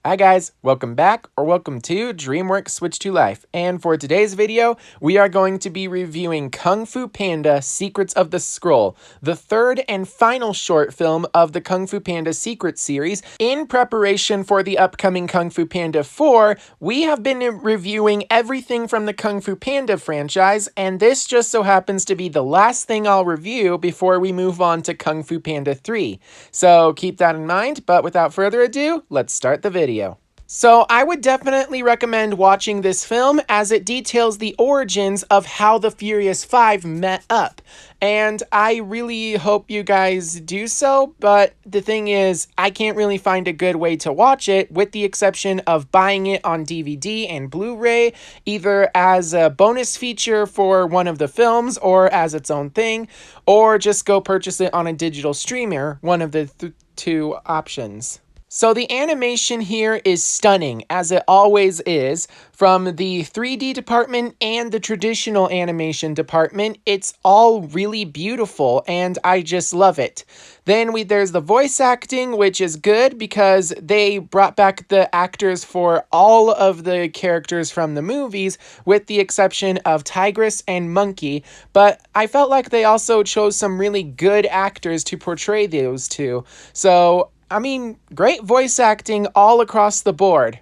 Hi guys, welcome back or welcome to DreamWorks Switch to Life. And for today's video, we are going to be reviewing Kung Fu Panda Secrets of the Scroll, the third and final short film of the Kung Fu Panda Secret series. In preparation for the upcoming Kung Fu Panda 4, we have been reviewing everything from the Kung Fu Panda franchise, and this just so happens to be the last thing I'll review before we move on to Kung Fu Panda 3. So keep that in mind, but without further ado, let's start the video. So I would definitely recommend watching this film as it details the origins of how the Furious Five met up. And I really hope you guys do so, but the thing is, I can't really find a good way to watch it with the exception of buying it on DVD and Blu-ray, either as a bonus feature for one of the films or as its own thing, or just go purchase it on a digital streamer, one of the two options. So the animation here is stunning, as it always is. From the 3D department and the traditional animation department, it's all really beautiful, and I just love it. Then there's the voice acting, which is good because they brought back the actors for all of the characters from the movies, with the exception of Tigress and Monkey, but I felt like they also chose some really good actors to portray those two. So I mean, great voice acting all across the board.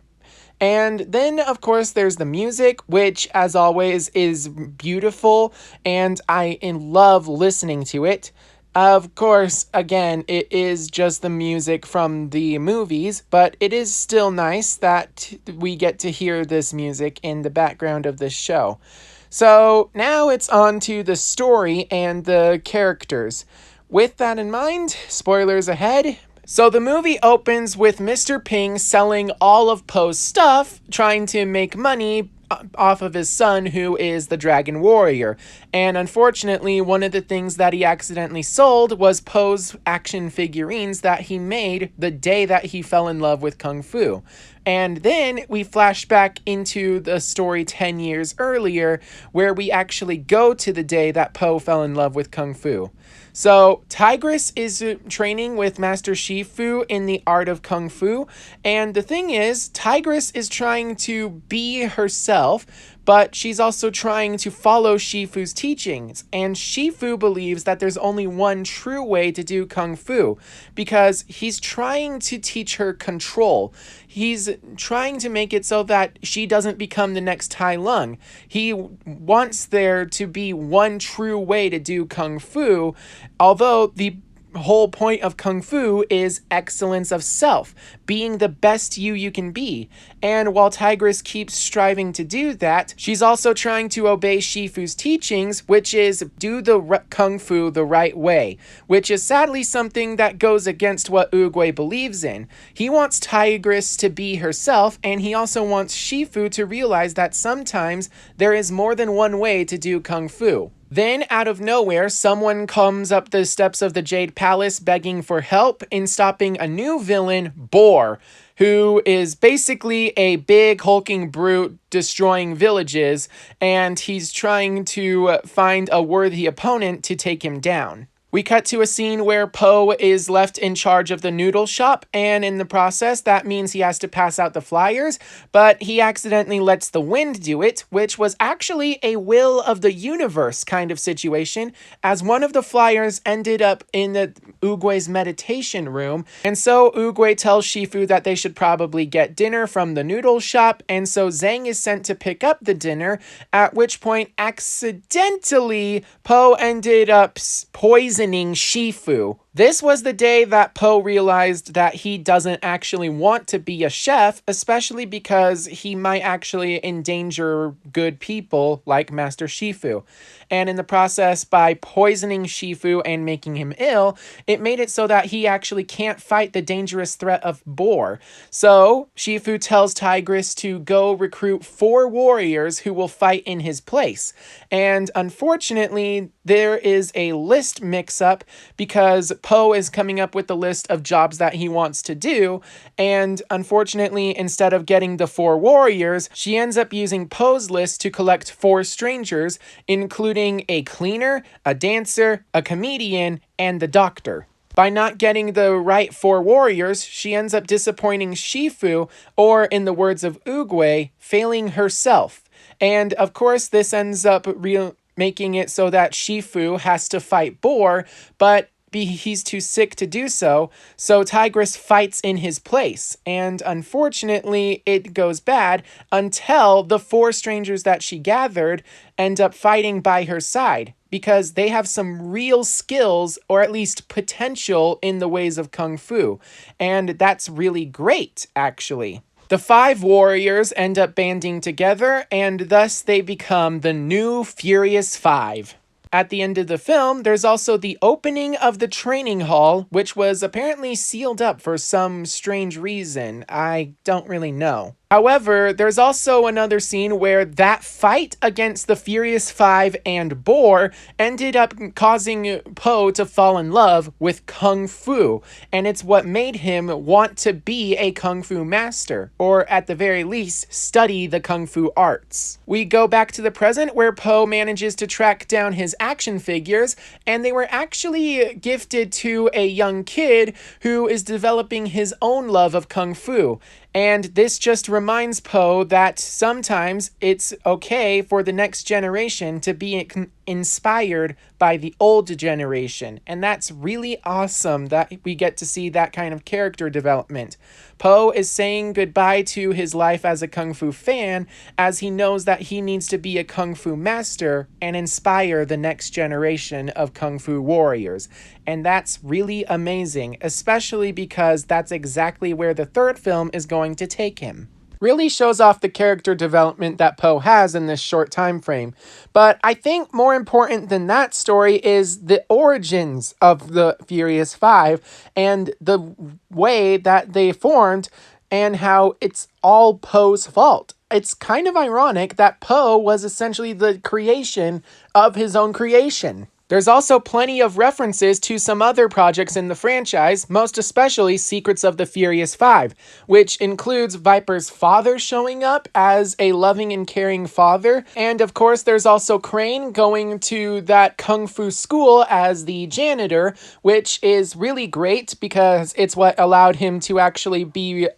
And then, of course, there's the music, which, as always, is beautiful, and I love listening to it. Of course, again, it is just the music from the movies, but it is still nice that we get to hear this music in the background of this show. So now it's on to the story and the characters. With that in mind, spoilers ahead. So the movie opens with Mr. Ping selling all of Po's stuff, trying to make money off of his son, who is the Dragon Warrior. And unfortunately, one of the things that he accidentally sold was Po's action figurines that he made the day that he fell in love with Kung Fu. And then we flash back into the story 10 years earlier, where we actually go to the day that Po fell in love with Kung Fu. So Tigress is training with Master Shifu in the art of Kung Fu, and the thing is, Tigress is trying to be herself, but she's also trying to follow Shifu's teachings, and Shifu believes that there's only one true way to do Kung Fu, because he's trying to teach her control. He's trying to make it so that she doesn't become the next Tai Lung. He wants there to be one true way to do Kung Fu, although the whole point of Kung Fu is excellence of self, being the best you can be. And while Tigress keeps striving to do that, she's also trying to obey Shifu's teachings, which is do the Kung Fu the right way, which is sadly something that goes against what Oogway believes in. He wants Tigress to be herself, and he also wants Shifu to realize that sometimes there is more than one way to do Kung Fu. Then, out of nowhere, someone comes up the steps of the Jade Palace begging for help in stopping a new villain, Boar, who is basically a big hulking brute destroying villages, and he's trying to find a worthy opponent to take him down. We cut to a scene where Po is left in charge of the noodle shop, and in the process, that means he has to pass out the flyers, but he accidentally lets the wind do it, which was actually a will of the universe kind of situation, as one of the flyers ended up in the Oogway's meditation room, and so Oogway tells Shifu that they should probably get dinner from the noodle shop, and so Zhang is sent to pick up the dinner, at which point, accidentally, Po ended up poisoning Shifu. This was the day that Po realized that he doesn't actually want to be a chef, especially because he might actually endanger good people like Master Shifu. And in the process, by poisoning Shifu and making him ill, it made it so that he actually can't fight the dangerous threat of Boar. So Shifu tells Tigress to go recruit 4 warriors who will fight in his place. And unfortunately, there is a list mix-up because Po is coming up with the list of jobs that he wants to do, and unfortunately, instead of getting the 4 warriors, she ends up using Po's list to collect 4 strangers, including a cleaner, a dancer, a comedian, and the doctor. by not getting the right 4 warriors, she ends up disappointing Shifu, or in the words of Oogway, failing herself. And of course, this ends up making it so that Shifu has to fight Boar, but he's too sick to do so, so Tigress fights in his place. And unfortunately, it goes bad until the 4 strangers that she gathered end up fighting by her side, because they have some real skills, or at least potential, in the ways of Kung Fu. And that's really great, actually. The 5 warriors end up banding together, and thus they become the new Furious 5. At the end of the film, there's also the opening of the training hall, which was apparently sealed up for some strange reason. I don't really know. However, there's also another scene where that fight against the Furious 5 and Boar ended up causing Po to fall in love with Kung Fu, and it's what made him want to be a Kung Fu master, or at the very least, study the Kung Fu arts. We go back to the present where Po manages to track down his action figures, and they were actually gifted to a young kid who is developing his own love of Kung Fu. And this just reminds Po that sometimes it's okay for the next generation to be inspired by the old generation. And that's really awesome that we get to see that kind of character development. Po is saying goodbye to his life as a Kung Fu fan, as he knows that he needs to be a Kung Fu master and inspire the next generation of Kung Fu warriors. And that's really amazing, especially because that's exactly where the 3rd film is going to take him. Really shows off the character development that Po has in this short time frame. But I think more important than that story is the origins of the Furious 5 and the way that they formed and how it's all Po's fault. It's kind of ironic that Po was essentially the creation of his own creation. There's also plenty of references to some other projects in the franchise, most especially Secrets of the Furious 5, which includes Viper's father showing up as a loving and caring father, and of course there's also Crane going to that Kung Fu school as the janitor, which is really great because it's what allowed him to actually be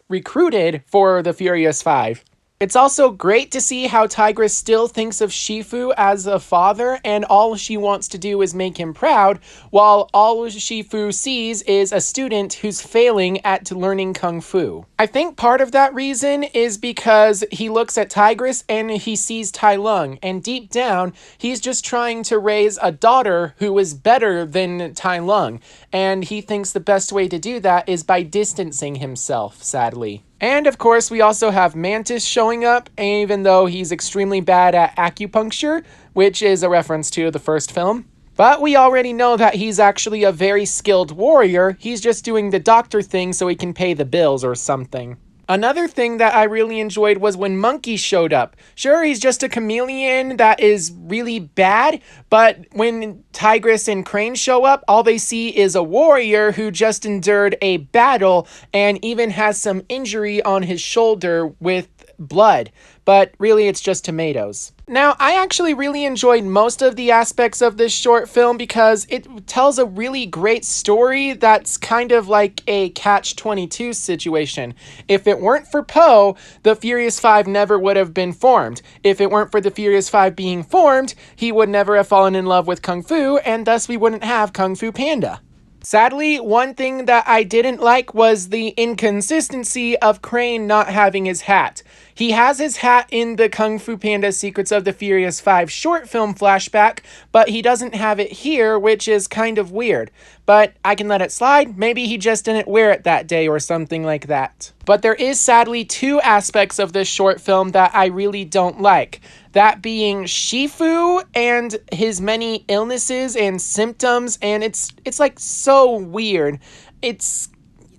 recruited for the Furious 5. It's also great to see how Tigress still thinks of Shifu as a father, and all she wants to do is make him proud, while all Shifu sees is a student who's failing at learning Kung Fu. I think part of that reason is because he looks at Tigress and he sees Tai Lung, and deep down, he's just trying to raise a daughter who is better than Tai Lung, and he thinks the best way to do that is by distancing himself, sadly. And of course, we also have Mantis showing up, even though he's extremely bad at acupuncture, which is a reference to the first film. But we already know that he's actually a very skilled warrior. He's just doing the doctor thing so he can pay the bills or something. Another thing that I really enjoyed was when Monkey showed up. Sure, he's just a chameleon that is really bad, but when Tigress and Crane show up, all they see is a warrior who just endured a battle and even has some injury on his shoulder with blood. But really, it's just tomatoes. Now, I actually really enjoyed most of the aspects of this short film because it tells a really great story that's kind of like a catch-22 situation. If it weren't for Po, the Furious 5 never would have been formed. If it weren't for the Furious 5 being formed, he would never have fallen in love with Kung Fu, and thus we wouldn't have Kung Fu Panda. Sadly, one thing that I didn't like was the inconsistency of Crane not having his hat. He has his hat in the Kung Fu Panda Secrets of the Furious 5 short film flashback, but he doesn't have it here, which is kind of weird. But I can let it slide. Maybe he just didn't wear it that day or something like that. But there is sadly 2 aspects of this short film that I really don't like. That being Shifu and his many illnesses and symptoms, and it's like so weird.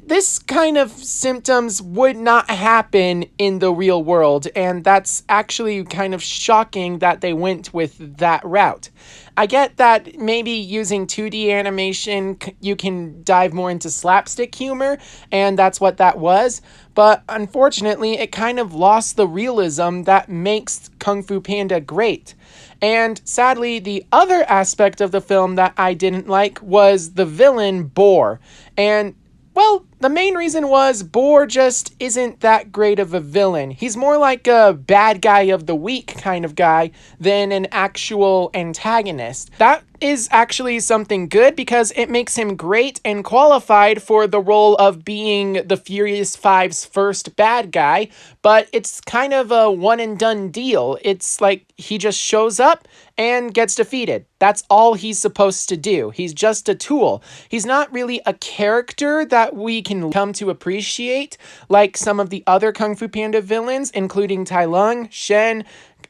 This kind of symptoms would not happen in the real world, and that's actually kind of shocking that they went with that route. I get that maybe using 2D animation, you can dive more into slapstick humor, and that's what that was, but unfortunately, it kind of lost the realism that makes Kung Fu Panda great. And sadly, the other aspect of the film that I didn't like was the villain, Boar. And well, the main reason was Boar just isn't that great of a villain. He's more like a bad guy of the week kind of guy than an actual antagonist. That is actually something good because it makes him great and qualified for the role of being the Furious Five's first bad guy, but it's kind of a one and done deal. It's like he just shows up and gets defeated. That's all he's supposed to do. He's just a tool. He's not really a character that we can come to appreciate like some of the other Kung Fu Panda villains, including Tai Lung, Shen,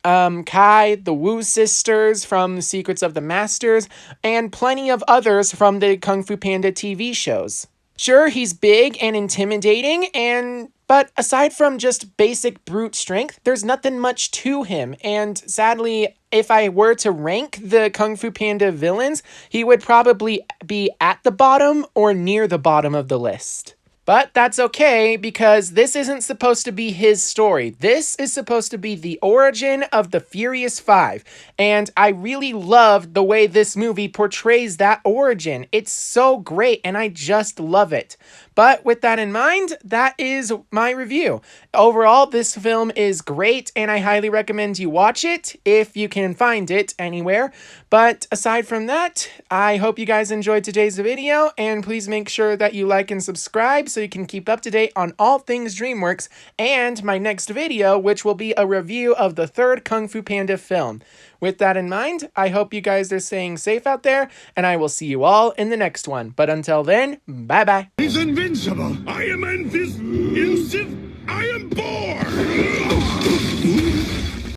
Kai, the Wu sisters from The Secrets of the Masters, and plenty of others from the Kung Fu Panda TV shows. Sure, he's big and intimidating, but aside from just basic brute strength, there's nothing much to him, and sadly, if I were to rank the Kung Fu Panda villains, he would probably be at the bottom or near the bottom of the list. But that's okay, because this isn't supposed to be his story. This is supposed to be the origin of the Furious Five, and I really love the way this movie portrays that origin. It's so great, and I just love it. But with that in mind, that is my review. Overall, this film is great, and I highly recommend you watch it if you can find it anywhere. But aside from that, I hope you guys enjoyed today's video, and please make sure that you like and subscribe so you can keep up to date on all things DreamWorks and my next video, which will be a review of the third Kung Fu Panda film. With that in mind, I hope you guys are staying safe out there, and I will see you all in the next one. But until then, bye-bye. He's invincible. I am invincible. I am born.